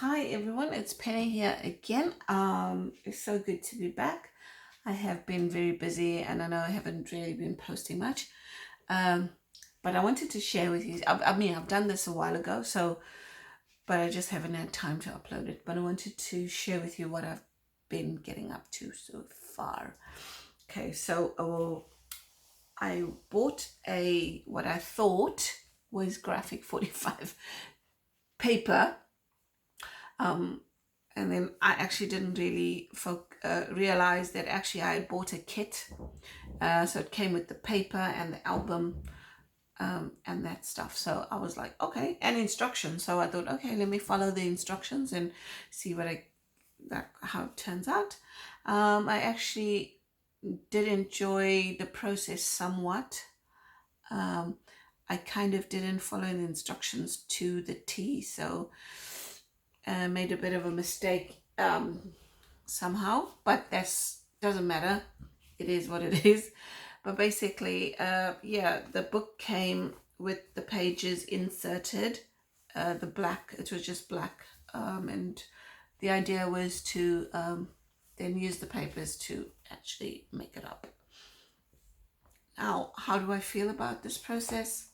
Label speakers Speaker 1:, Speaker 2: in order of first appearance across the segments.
Speaker 1: Hi everyone, it's Penny here again. It's so good to be back. I have been very busy and I know I haven't really been posting much. Um, but I wanted to share with you. I've done this a while ago, but I just haven't had time to upload it. But I wanted to share with you what I've been getting up to so far. Okay, so I bought a what I thought was Graphic 45 paper. Um, and then I actually didn't really realize that actually I had bought a kit. So it came with the paper and the album and that stuff. So I was like, okay, and instructions. So I thought, okay, let me follow the instructions and see how it turns out. I actually did enjoy the process somewhat. Um, I kind of didn't follow the instructions to the T, so made a bit of a mistake somehow, but that's doesn't matter. It is what it is. But basically, yeah, the book came with the pages inserted. The black, it was just black, and the idea was to then use the papers to actually make it up. Now, how do I feel about this process?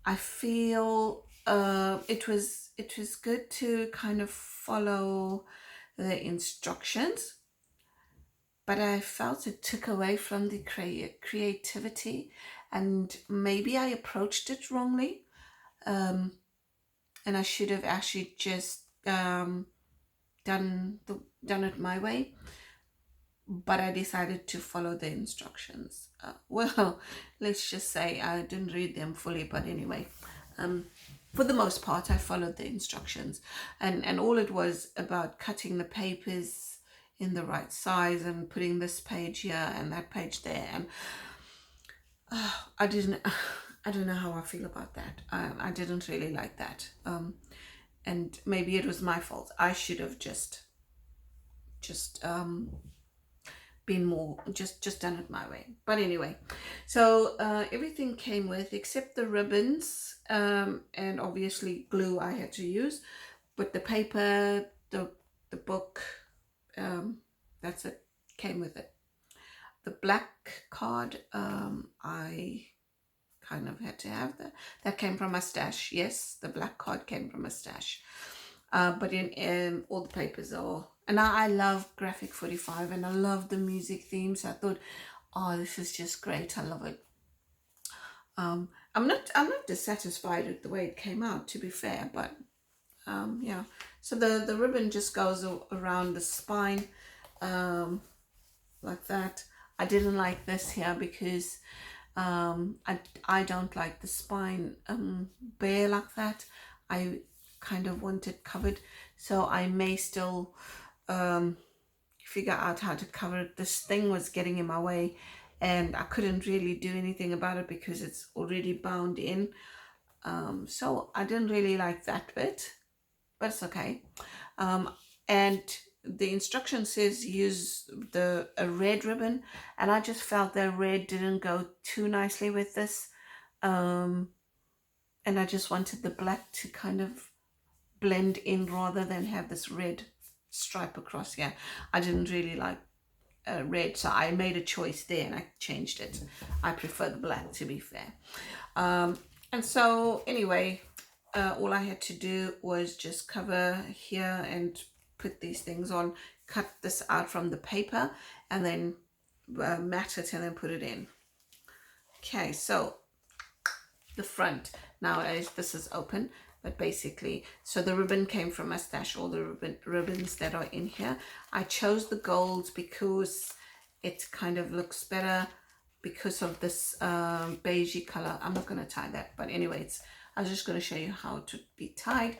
Speaker 1: I feel it was good to kind of follow the instructions, but I felt it took away from the creativity, and maybe I approached it wrongly. Um, and I should have actually just done it my way. But I decided to follow the instructions. Well, let's just say I didn't read them fully, but anyway, um, for the most part, I followed the instructions, and all it was about cutting the papers in the right size and putting this page here and that page there, and I didn't. I don't know how I feel about that. I didn't really like that, and maybe it was my fault. I should have just been more just done it my way. But anyway, so everything came with except the ribbons, and obviously glue I had to use, but the paper, the book, that's it, came with it. The black card, I kind of had to have that came from my stash. Yes, the black card came from a stash. But in all the papers are, and I love Graphic 45 and I love the music theme, so I thought, oh, this is just great. I love it. I'm not dissatisfied with the way it came out, to be fair, but yeah. So the ribbon just goes around the spine, um, like that. I didn't like this here because I don't like the spine bare like that. I kind of want it covered, so I may still um, figure out how to cover it. This thing was getting in my way, and I couldn't really do anything about it because it's already bound in. So I didn't really like that bit, but it's okay. Um, and the instruction says use the a red ribbon, and I just felt that red didn't go too nicely with this. Um, and I just wanted the black to kind of blend in rather than have this red stripe across here. I didn't really like red, so I made a choice there and I changed it. I prefer the black, to be fair. And so anyway, all I had to do was just cover here and put these things on, cut this out from the paper, and then mat it and then put it in. Okay, so the front now is this is open, but basically, so the ribbon came from my stash. All the ribbons that are in here, I chose the gold because it kind of looks better because of this beigey color. I'm not going to tie that, but anyway, I was just going to show you how to be tied.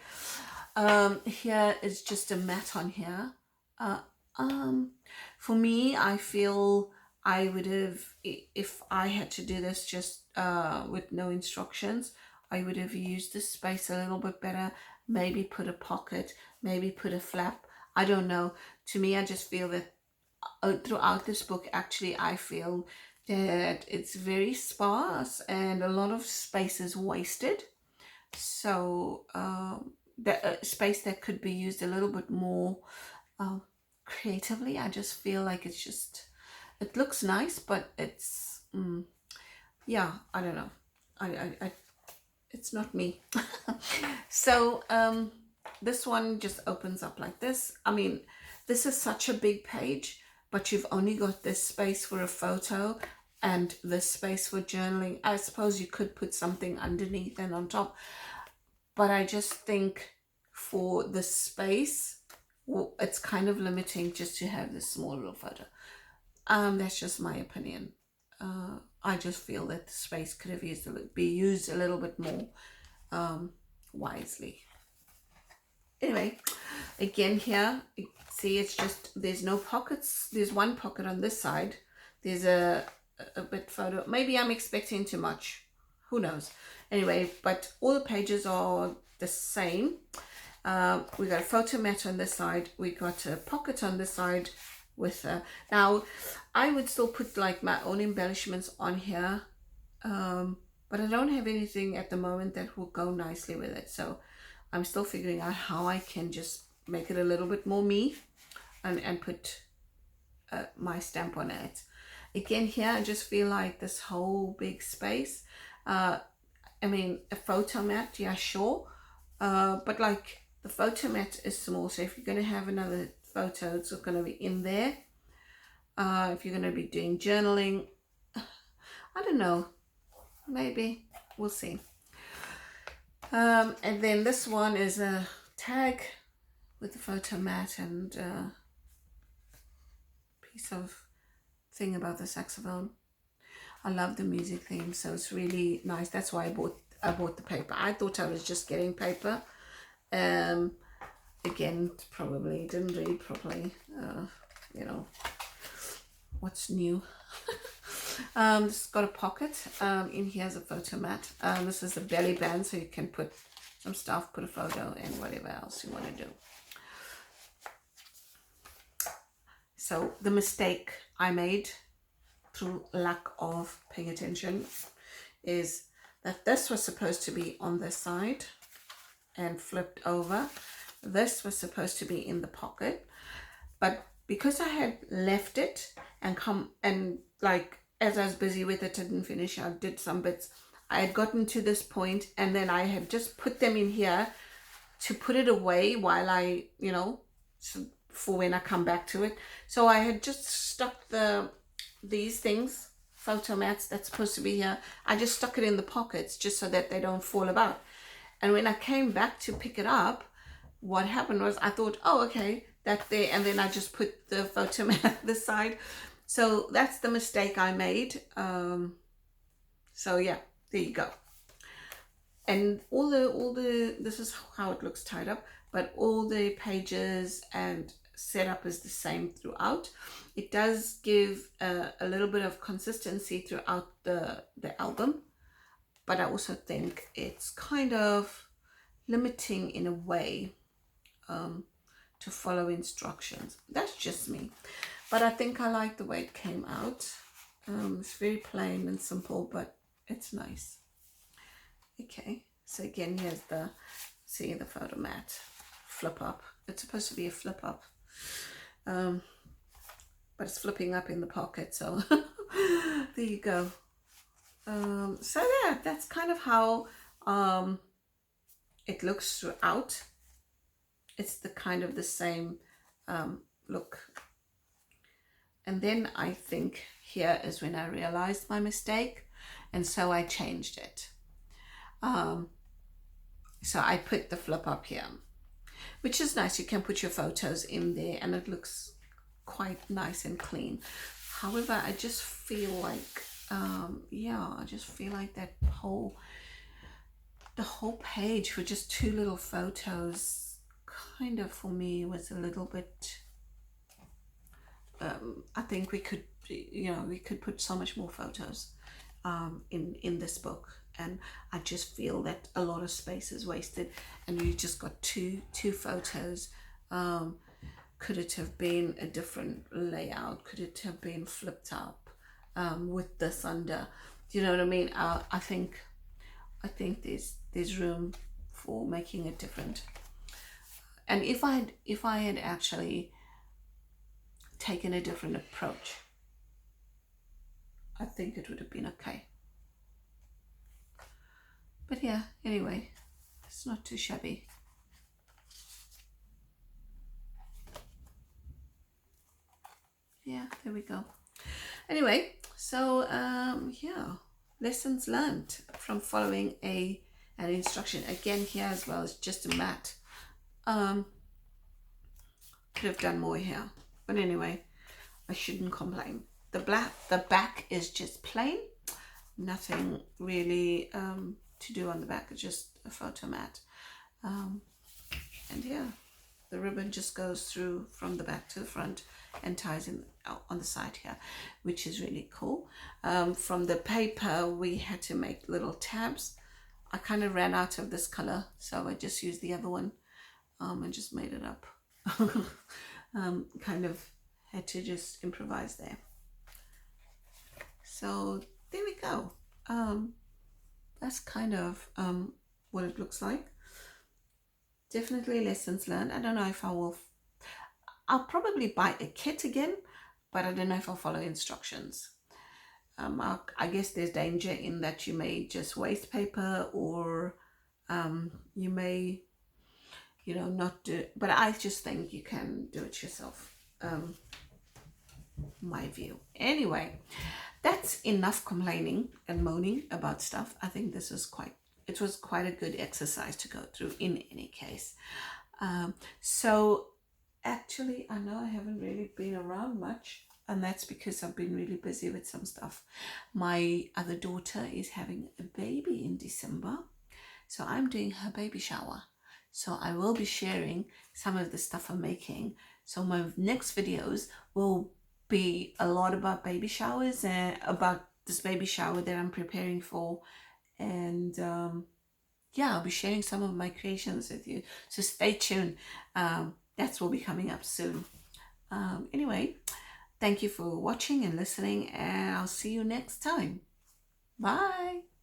Speaker 1: Here is just a mat on here. uh, um, for me, I feel I would have, if I had to do this just with no instructions, I would have used the space a little bit better. Maybe put a pocket, maybe put a flap. I don't know. To me, I just feel that throughout this book, actually, I feel that it's very sparse and a lot of space is wasted. So the space that could be used a little bit more creatively. I just feel like it's just, it looks nice, but it's yeah, I don't know. I it's not me. So this one just opens up like this. I mean, this is such a big page, but you've only got this space for a photo and this space for journaling. I suppose you could put something underneath and on top, but I just think for the space, well, it's kind of limiting just to have this small little photo. That's just my opinion. I just feel that the space could have be used a little bit more wisely. Anyway, again here, see, it's just, there's no pockets. There's one pocket on this side. There's a bit photo. Maybe I'm expecting too much. Who knows? Anyway, but all the pages are the same. We got a photo mat on this side. We got a pocket on this side with now I would still put like my own embellishments on here, but I don't have anything at the moment that will go nicely with it, so I'm still figuring out how I can just make it a little bit more me and put my stamp on it. Again, here I just feel like this whole big space, I mean, a photo mat, yeah, sure, but like the photo mat is small, so if you're going to have another photo, it's going to be in there. If you're going to be doing journaling, I don't know, maybe, we'll see. And then this one is a tag with the photo mat and a piece of thing about the saxophone. I love the music theme, so it's really nice. That's why I bought the paper. I thought I was just getting paper. Again, probably didn't read properly. You know, what's new? It's got a pocket. In here's a photo mat. This is a belly band, so you can put some stuff, put a photo, and whatever else you want to do. So the mistake I made through lack of paying attention is that this was supposed to be on this side and flipped over. This was supposed to be in the pocket, but because I had left it and like as I was busy with it, I didn't finish, I did some bits, I had gotten to this point and then I had just put them in here to put it away while I, you know, so for when I come back to it. So I had just stuck these things, photo mats that's supposed to be here, I just stuck it in the pockets just so that they don't fall about. And when I came back to pick it up, what happened was I thought, oh, okay, that there, and then I just put the photo mat this side. So that's the mistake I made. So yeah, there you go. And all the this is how it looks tied up, but all the pages and setup is the same throughout. It does give a little bit of consistency throughout the album, but I also think it's kind of limiting in a way to follow instructions. That's just me, but I think I like the way it came out. It's very plain and simple, but it's nice. Okay, so again, here's the photo mat flip up. It's supposed to be a flip up, but it's flipping up in the pocket, so there you go. So yeah, that's kind of how it looks throughout. It's the kind of the same look. And then I think here is when I realized my mistake, and so I changed it. So I put the flip up here, which is nice. You can put your photos in there and it looks quite nice and clean. However, I just feel like I just feel like the whole page for just two little photos kind of, for me, was a little bit, I think we could put so much more photos in this book, and I just feel that a lot of space is wasted and you just got two photos. Could it have been a different layout? Could it have been flipped up with this under? Do you know what I mean? I think there's room for making it different. And if I had actually taken a different approach, I think it would have been okay. But yeah, anyway, it's not too shabby. Yeah, there we go. Anyway, so yeah, lessons learned from following an instruction. Again, here as well, it's just a mat. Could have done more here, but anyway, I shouldn't complain. The back is just plain, nothing really to do on the back. It's just a photo mat, and yeah, the ribbon just goes through from the back to the front and ties in on the side here, which is really cool. From the paper, we had to make little tabs. I kind of ran out of this color, so I just used the other one and just made it up. Kind of had to just improvise there. So there we go. That's kind of what it looks like. Definitely lessons learned. I don't know if I'll probably buy a kit again, but I don't know if I'll follow instructions. I guess there's danger in that you may just waste paper, or you may, not do it. But I just think you can do it yourself. My view. Anyway, that's enough complaining and moaning about stuff. I think it was quite a good exercise to go through in any case. So actually, I know I haven't really been around much, and that's because I've been really busy with some stuff. My other daughter is having a baby in December, so I'm doing her baby shower. So I will be sharing some of the stuff I'm making. So my next videos will be a lot about baby showers and about this baby shower that I'm preparing for. And yeah, I'll be sharing some of my creations with you. So stay tuned. That will be coming up soon. Anyway, thank you for watching and listening, and I'll see you next time. Bye.